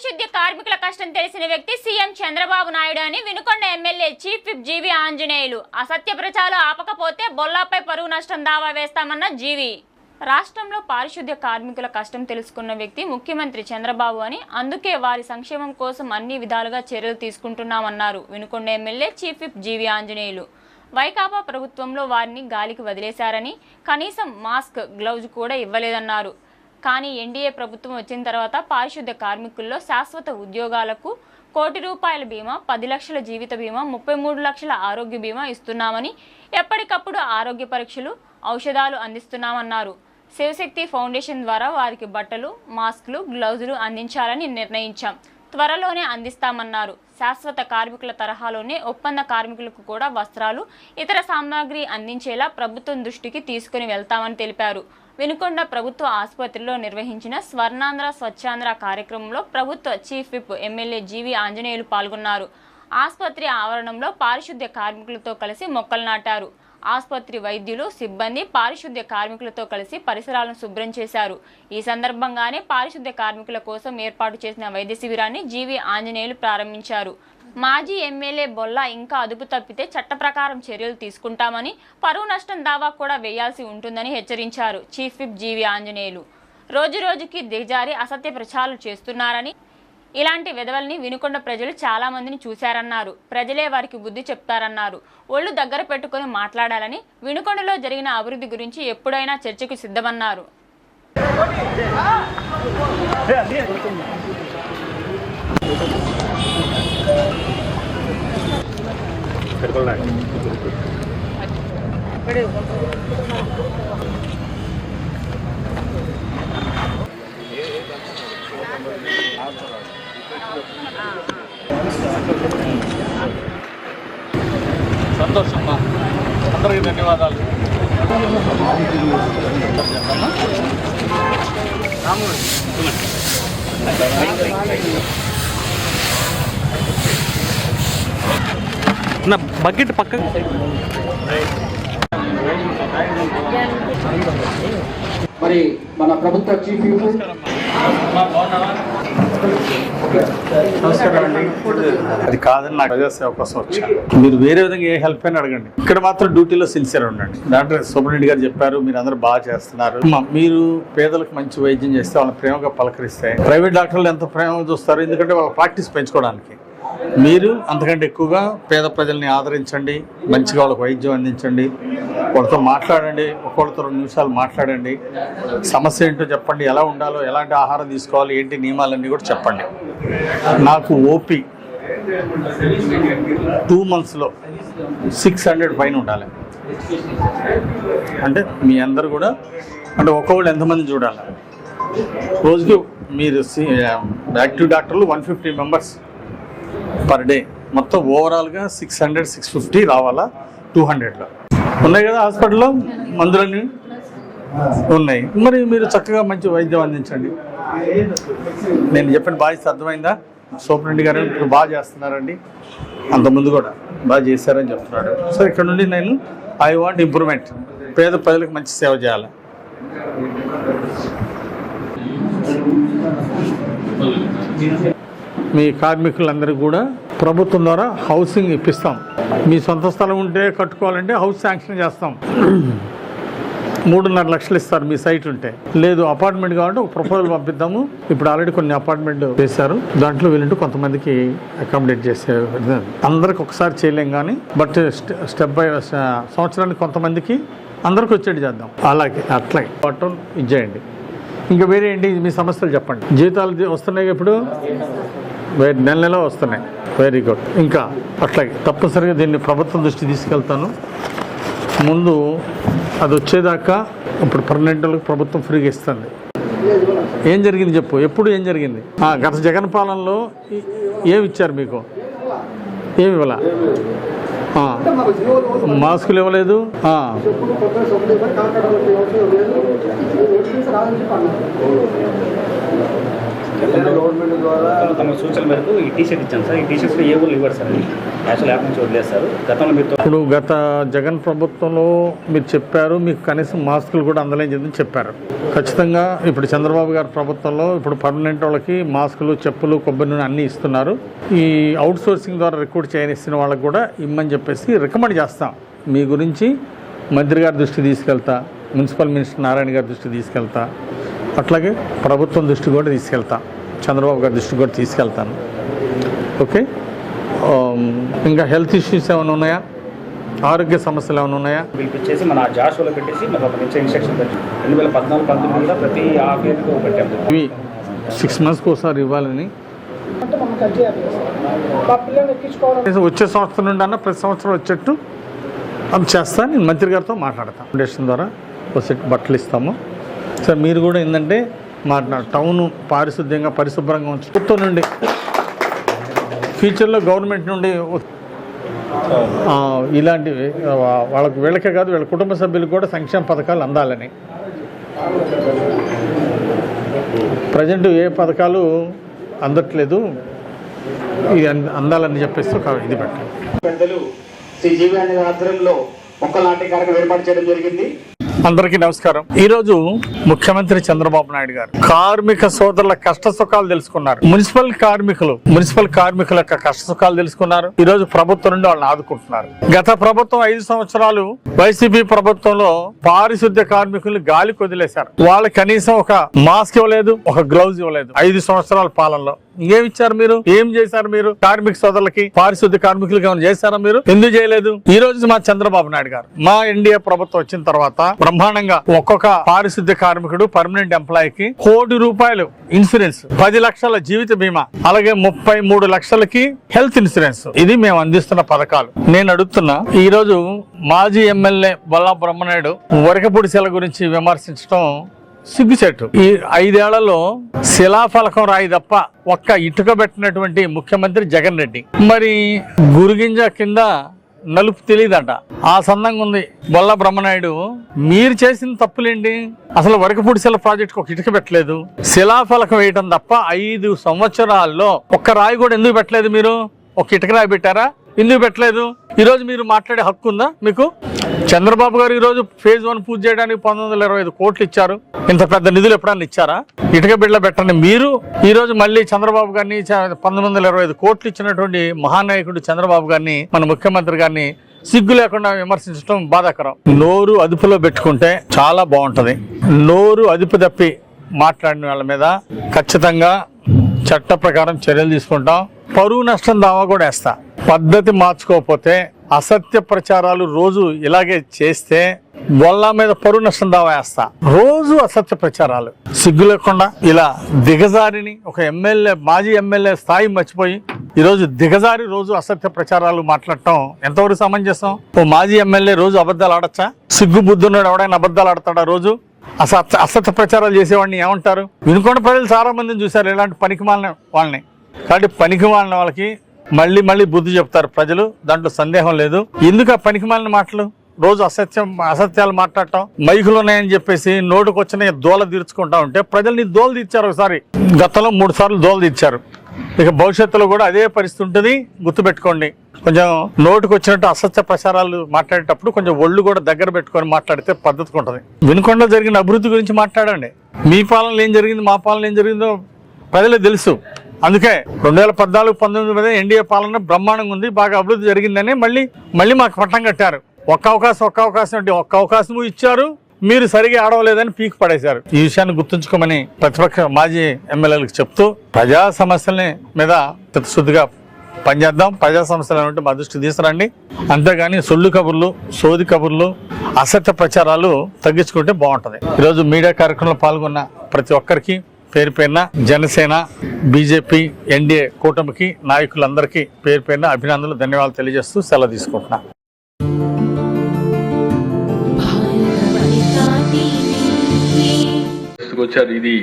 పారిశుద్ధ్య కార్మికుల కష్టం తెలిసిన వ్యక్తి సీఎం చంద్రబాబు నాయుడు అని వినుకొండ ఎమ్మెల్యే చీఫ్ విప్ జీవి ఆంజనేయులు. అసత్య ప్రచారాలు ఆపకపోతే బొల్లాపై పరువు నష్టం దావా వేస్తామన్న జీవి. రాష్ట్రంలో పారిశుద్ధ్య కార్మికుల కష్టం తెలుసుకున్న వ్యక్తి ముఖ్యమంత్రి చంద్రబాబు అని, అందుకే వారి సంక్షేమం కోసం అన్ని విధాలుగా చర్యలు తీసుకుంటున్నామన్నారు వినుకొండ ఎమ్మెల్యే చీఫ్ విప్ జీవి ఆంజనేయులు. వైకాపా ప్రభుత్వంలో వారిని గాలికి వదిలేశారని, కనీసం మాస్క్, గ్లౌజ్ కూడా ఇవ్వలేదన్నారు. కానీ ఎన్డీఏ ప్రభుత్వం వచ్చిన తర్వాత పారిశుద్ధ్య కార్మికుల్లో శాశ్వత ఉద్యోగాలకు ₹1 కోటి బీమా, 10 లక్షల జీవిత బీమా, 33 లక్షల ఆరోగ్య బీమా ఇస్తున్నామని, ఎప్పటికప్పుడు ఆరోగ్య పరీక్షలు, ఔషధాలు అందిస్తున్నామన్నారు. శివశక్తి ఫౌండేషన్ ద్వారా వారికి బట్టలు, మాస్కులు, గ్లౌజులు అందించాలని నిర్ణయించాం. త్వరలోనే అందిస్తామన్నారు. శాశ్వత కార్మికుల తరహాలోనే ఒప్పంద కార్మికులకు కూడా వస్త్రాలు, ఇతర సామాగ్రి అందించేలా ప్రభుత్వం దృష్టికి తీసుకుని వెళ్తామని తెలిపారు. వినుకొండ ప్రభుత్వ ఆసుపత్రిలో నిర్వహించిన స్వర్ణాంధ్ర స్వచ్ఛాంధ్ర కార్యక్రమంలో ప్రభుత్వ చీఫ్ విప్ ఎమ్మెల్యే జీవి ఆంజనేయులు పాల్గొన్నారు. ఆసుపత్రి ఆవరణంలో పారిశుద్ధ్య కార్మికులతో కలిసి మొక్కలు నాటారు. ఆసుపత్రి వైద్యులు, సిబ్బంది పారిశుద్ధ్య కార్మికులతో కలిసి పరిసరాలను శుభ్రం చేశారు. ఈ సందర్భంగానే పారిశుద్ధ్య కార్మికుల కోసం ఏర్పాటు చేసిన వైద్య శిబిరాన్ని జీవి ఆంజనేయులు ప్రారంభించారు. మాజీ ఎమ్మెల్యే బొల్లా ఇంకా అదుపు తప్పితే చట్ట ప్రకారం చర్యలు తీసుకుంటామని, పరువు నష్టం దావా కూడా వేయాల్సి ఉంటుందని హెచ్చరించారు చీఫ్ విప్ జీవి ఆంజనేయులు. రోజురోజుకి దిగజారి అసత్య ప్రచారాలు చేస్తున్నారని, ఇలాంటి వెధవల్ని వినుకొండ ప్రజలు చాలా మందిని చూశారన్నారు. ప్రజలే వారికి బుద్ధి చెప్తారన్నారు. ఒళ్ళు దగ్గర పెట్టుకుని మాట్లాడాలని, వినుకొండలో జరిగిన అభివృద్ధి గురించి ఎప్పుడైనా చర్చకు సిద్ధమన్నారు. సంతోషమ్మా, అందరికీ ధన్యవాదాలు. నా బకెట్ పక్కన మరి మన ప్రభుత్వ చీఫ్ నమస్కారం అండి. అది కాదని నాకు ప్రజాసేవ కోసం వచ్చాను. మీరు వేరే విధంగా ఏ హెల్ప్ అయినా అడగండి. ఇక్కడ మాత్రం డ్యూటీలో సిన్సియర్ ఉండండి. డాక్టర్ సుబ్రహ్మణ్య గారు చెప్పారు, మీరు అందరూ బాగా చేస్తున్నారు. మీరు పేదలకు మంచి వైద్యం చేస్తే వాళ్ళని ప్రేమగా పలకరిస్తే, ప్రైవేట్ డాక్టర్లు ఎంత ప్రేమగా చూస్తారు, ఎందుకంటే వాళ్ళ ప్రాక్టీస్ పెంచుకోవడానికి. మీరు అంతకంటే ఎక్కువగా పేద ప్రజల్ని ఆదరించండి, మంచిగా వాళ్ళకి వైద్యం అందించండి, వాళ్ళతో మాట్లాడండి, ఒక్కొక్కరితో 2 నిమిషాలు మాట్లాడండి, సమస్య ఏంటో చెప్పండి, ఎలా ఉండాలో, ఎలాంటి ఆహారం తీసుకోవాలి, ఏంటి నియమాలన్నీ కూడా చెప్పండి. నాకు ఓపీ 2 మంత్స్లో 600 పైన ఉండాలి. అంటే మీ అందరు కూడా, అంటే ఒక్కొక్కళ్ళు ఎంతమంది చూడాలి రోజుకి. మీరు యాక్టివ్ డాక్టర్లు 150 మెంబర్స్ పర్ డే, మొత్తం ఓవరాల్గా 600-650 రావాలా. 200లో ఉన్నాయి కదా హాస్పిటల్లో, మందులన్నీ ఉన్నాయి. మరి మీరు చక్కగా మంచి వైద్యం అందించండి. నేను చెప్పిన బాధ్యత అర్థమైందా? సూపరింటెండెంట్ గారు ఇప్పుడు బాగా చేస్తున్నారండి, అంతకుముందు కూడా బాగా చేశారని చెప్తున్నాడు. సో ఇక్కడ నుండి నేను ఐ వాంట్ ఇంప్రూవ్మెంట్. పేద ప్రజలకు మంచి సేవ చేయాలి. మీ కార్మికులందరికీ కూడా ప్రభుత్వం ద్వారా హౌసింగ్ ఇప్పిస్తాం. మీ సొంత స్థలం ఉంటే కట్టుకోవాలంటే హౌస్ శాంక్షన్ చేస్తాం. 3.5 లక్షలు ఇస్తారు మీ సైట్ ఉంటే. లేదు అపార్ట్మెంట్ కావాలంటే ఒక ప్రపోజల్ పంపిద్దాము. ఇప్పుడు ఆల్రెడీ కొన్ని అపార్ట్మెంట్లు చేశారు, దాంట్లో వీళ్ళంటూ కొంతమందికి అకామిడేట్ చేసే. అందరికి ఒకసారి చేయలేం కానీ, బట్ స్టెప్ బై సంవత్సరానికి కొంతమందికి అందరికి వచ్చేది చేద్దాం. అలాగే అట్లాగే పట్టం ఇచ్చేయండి. ఇంకా వేరే ఏంటి మీ సమస్యలు చెప్పండి. జీతాలు వస్తున్నాయి ఇప్పుడు, నెల వస్తున్నాయి. Very good. ఇంకా అట్లాగే తప్పనిసరిగా దీన్ని ప్రభుత్వం దృష్టి తీసుకెళ్తాను. ముందు అది వచ్చేదాకా ఇప్పుడు పర్మనెంట్లకు ప్రభుత్వం ఫ్రీగా ఇస్తుంది. ఏం జరిగింది చెప్పు, ఎప్పుడు ఏం జరిగింది? గత జగన్ పాలనలో ఏమి ఇచ్చారు మీకు? ఏమి ఇవ్వాల? ఆ, మాస్కులు ఇవ్వలేదు. గవర్నమెంట్ ద్వారా తమ సూచనల మేరకు ఈ టీషర్ట్ ఇచ్చాను సార్. ఈ టీషర్ట్స్ ఏ ఊళ్ళు ఇవ్వరు సార్, యాక్చువల్ యాప్ నుంచి వదిలేస్తారు. గతంలో మీరు ఇప్పుడు గత జగన్ ప్రభుత్వంలో మీరు చెప్పారు, మీకు కనీసం మాస్కులు కూడా అందలేని చెప్పారు. ఖచ్చితంగా ఇప్పుడు చంద్రబాబు గారి ప్రభుత్వంలో ఇప్పుడు పర్మనెంట్ వాళ్ళకి మాస్కులు, చెప్పులు, కొబ్బరి నూనె అన్నీ ఇస్తున్నారు. ఈ అవుట్ సోర్సింగ్ ద్వారా రిక్రూట్ చేయనిస్తున్న వాళ్ళకి కూడా ఇమ్మని చెప్పేసి రికమెండ్ చేస్తాం. మీ గురించి మంత్రి గారి దృష్టి తీసుకెళ్తా, మున్సిపల్ మినిస్టర్ నారాయణ గారి దృష్టి తీసుకెళ్తా, అట్లాగే ప్రభుత్వం దృష్టి కూడా తీసుకెళ్తా, చంద్రబాబు గారి దృష్టి కూడా తీసుకెళ్తాను. ఓకే, ఇంకా హెల్త్ ఇష్యూస్ ఏమైనా ఉన్నాయా, ఆరోగ్య సమస్యలు ఏమైనా ఉన్నాయా? పిలిపించేసి మన జాషులో పెట్టేసి మన ఒక నుంచి ఇన్స్ట్రక్షన్ పెట్టి 2014-19 ప్రతి హాఫ్ ఇయర్కి పెట్టాము. ఇవి 6 monthsకి ఒకసారి ఇవ్వాలని వచ్చే సంవత్సరం నుండి అన్న ప్రతి సంవత్సరం వచ్చేట్టు అది చేస్తా. నేను మంత్రి గారితో మాట్లాడతాను. ఫౌండేషన్ ద్వారా ఒక సెట్ బట్టలు ఇస్తాము సార్. మీరు కూడా ఏంటంటే మా టౌన్ పారిశుద్ధ్యంగా పరిశుభ్రంగా ఉంచి ప్రభుత్వం నుండి ఫ్యూచర్లో గవర్నమెంట్ నుండి ఇలాంటివి వీళ్ళకే కాదు, వీళ్ళ కుటుంబ సభ్యులకు కూడా సంక్షేమ పథకాలు అందాలని. ప్రజెంట్ ఏ పథకాలు అందట్లేదు, ఇది అందాలని చెప్పేసి ఒక ఇది పెట్టాలి. పెద్దలు శ్రీ జీవి అనే ఆధ్వర్యంలో మొక్కలు నాటే కార్యక్రమం ఏర్పాటు చేయడం జరిగింది. అందరికీ నమస్కారం. ఈరోజు ముఖ్యమంత్రి చంద్రబాబు నాయుడు గారు కార్మిక సోదరుల కష్ట సుఖాలు తెలుసుకున్నారు. మున్సిపల్ కార్మికుల యొక్క కష్ట సుఖాలు తెలుసుకున్నారు. ఈ రోజు ప్రభుత్వం నుండి వాళ్ళని ఆదుకుంటున్నారు. గత ప్రభుత్వం 5 సంవత్సరాలు వైసీపీ ప్రభుత్వంలో పారిశుద్ధ్య కార్మికులు గాలికి వదిలేశారు. వాళ్ళకి కనీసం ఒక మాస్క్ ఇవ్వలేదు, ఒక గ్లౌజ్ ఇవ్వలేదు. 5 సంవత్సరాల పాలనలో ఏమిచ్చారు మీరు? ఏం చేశారు మీరు? కార్మిక సోదరులకి, పారిశుద్ధ్య కార్మికులకి ఏమైనా చేశారా మీరు? ఎందుకు చేయలేదు? ఈ రోజు మా చంద్రబాబు నాయుడు గారు, మా ఎన్డీఏ ప్రభుత్వం వచ్చిన తర్వాత బ్రహ్మాండంగా ఒక్కొక్క పారిశుద్ధ్య కార్మికుడు పర్మనెంట్ ఎంప్లాయీకి ₹1 కోటి ఇన్సూరెన్స్, 10 లక్షల జీవిత బీమా, అలాగే 33 లక్షలకి హెల్త్ ఇన్సూరెన్స్. ఇది మేము అందిస్తున్న పథకాలు. నేను అడుగుతున్నా, ఈ రోజు మాజీ ఎమ్మెల్యే బొల్లా బ్రహ్మనాయుడు వరకపూడి గురించి విమర్శించడం సిగ్గుచెట్టు. ఈ 5 ఏళ్లలో శిలాఫలకం రాయి తప్ప ఒక్క ఇటుక పెట్టినటువంటి ముఖ్యమంత్రి జగన్ రెడ్డి. మరి గురుగింజ కింద నలుపు తెలియదంట, ఆ సందంగా ఉంది బొల్లా బ్రహ్మనాయుడు. మీరు చేసిన తప్పులేంటి? అసలు వరకపూడి ప్రాజెక్టుకు ఒక ఇటుక పెట్టలేదు, శిలాఫలకం వేయటం తప్ప 5 సంవత్సరాల్లో ఒక్క రాయి కూడా ఎందుకు పెట్టలేదు? మీరు ఒక ఇటుక రాయి పెట్టారా? ఎందుకు పెట్టలేదు? ఈరోజు మీరు మాట్లాడే హక్కు ఉందా మీకు? చంద్రబాబు గారు ఈరోజు ఫేజ్ 1 పూజ చేయడానికి 1925 కోట్లు ఇచ్చారు. ఇంత పెద్ద నిధులు ఎప్పుడన్నా ఇచ్చారా? ఇటుక బిడ్డ పెట్టండి. మీరు ఈరోజు మళ్ళీ చంద్రబాబు గారిని 1925 కోట్లు ఇచ్చినటువంటి మహానాయకుడు చంద్రబాబు గారిని, మన ముఖ్యమంత్రి గారిని సిగ్గు లేకుండా విమర్శించడం బాధాకరం. నోరు అదుపులో పెట్టుకుంటే చాలా బాగుంటది. నోరు అదుపు తప్పి మాట్లాడిన వాళ్ళ మీద ఖచ్చితంగా చట్ట ప్రకారం చర్యలు తీసుకుంటాం. పరువు నష్టం దావా కూడా వేస్తా. పద్ధతి మార్చుకోకపోతే, అసత్య ప్రచారాలు రోజు ఇలాగే చేస్తే బొల్లా మీద పరువు నష్టం దావా వేస్తా. రోజు అసత్య ప్రచారాలు, సిగ్గు లేకుండా ఇలా దిగజారిని ఒక ఎమ్మెల్యే, మాజీ ఎమ్మెల్యే స్థాయి మర్చిపోయి ఈరోజు దిగజారి రోజు అసత్య ప్రచారాలు మాట్లాడటం ఎంతవరకు సమంజసం? ఓ మాజీ ఎమ్మెల్యే రోజు అబద్ధాలు ఆడచ్చా? సిగ్గు బుద్ధున్నాడు ఎవడైనా అబద్ధాలు ఆడతాడా రోజు? అసత్య ప్రచారాలు చేసేవాడిని ఏమంటారు? వినుకొండ ప్రజలు చాలా మందిని చూశారు ఇలాంటి పనికిమాలిన వాళ్ళని. కాబట్టి పనికిమాలిన వాళ్ళకి మళ్ళీ బుద్ధి చెప్తారు ప్రజలు, దాంట్లో సందేహం లేదు. ఎందుకు ఆ పనికిమాలిన మాటలు? రోజు అసత్యాలు మాట్లాడటం, మైకులు ఉన్నాయని చెప్పేసి నోటుకు వచ్చిన దోల తీర్చుకుంటా ఉంటే ప్రజల్ని దోలు తీర్చారు. ఒకసారి గతంలో 3 సార్లు దోలు తీర్చారు. ఇక భవిష్యత్తులో కూడా అదే పరిస్థితి ఉంటుంది, గుర్తుపెట్టుకోండి. కొంచెం నోటుకు వచ్చినట్టు అసత్య ప్రచారాలు మాట్లాడేటప్పుడు కొంచెం ఒళ్ళు కూడా దగ్గర పెట్టుకొని మాట్లాడితే పద్ధతిగా ఉంటుంది. వినుకొండలో జరిగిన అభివృద్ధి గురించి మాట్లాడండి. మీ పాలనలో ఏం జరిగింది, మా పాలన ఏం జరిగిందో ప్రజలకు తెలుసు. అందుకే 2014-19 మీద ఎన్డీఏ పాలన బ్రహ్మాండంగా ఉంది, బాగా అభివృద్ధి జరిగిందని మళ్ళీ మాకు పట్టం కట్టారు. ఒక్క అవకాశం అంటే ఒక్క అవకాశము ఇచ్చారు, మీరు సరిగా ఆడవలేదని పీక్ పడేశారు. ఈ విషయాన్ని గుర్తుంచుకోమని ప్రతిపక్ష మాజీ ఎమ్మెల్యేలకు చెప్తూ ప్రజా సమస్యలని మీద చిత్తశుద్ధిగా పనిచేద్దాం. ప్రజా సమస్యలు అంటే మా దృష్టికి తీసుకురండి. అంతేగాని సొల్లు కబుర్లు, సోది కబుర్లు, అసత్య ప్రచారాలు తగ్గించుకుంటే బాగుంటుంది. ఈరోజు మీడియా కార్యక్రమంలో పాల్గొన్న ప్రతి ఒక్కరికి పేరు పేరున జనసేన, బీజేపీ, ఎన్డీఏ కూటమికి నాయకులందరికీ పేరు పేరున అభినందనలు, ధన్యవాదాలు తెలియజేస్తూ సెలవు తీసుకుంటున్నా. ఇది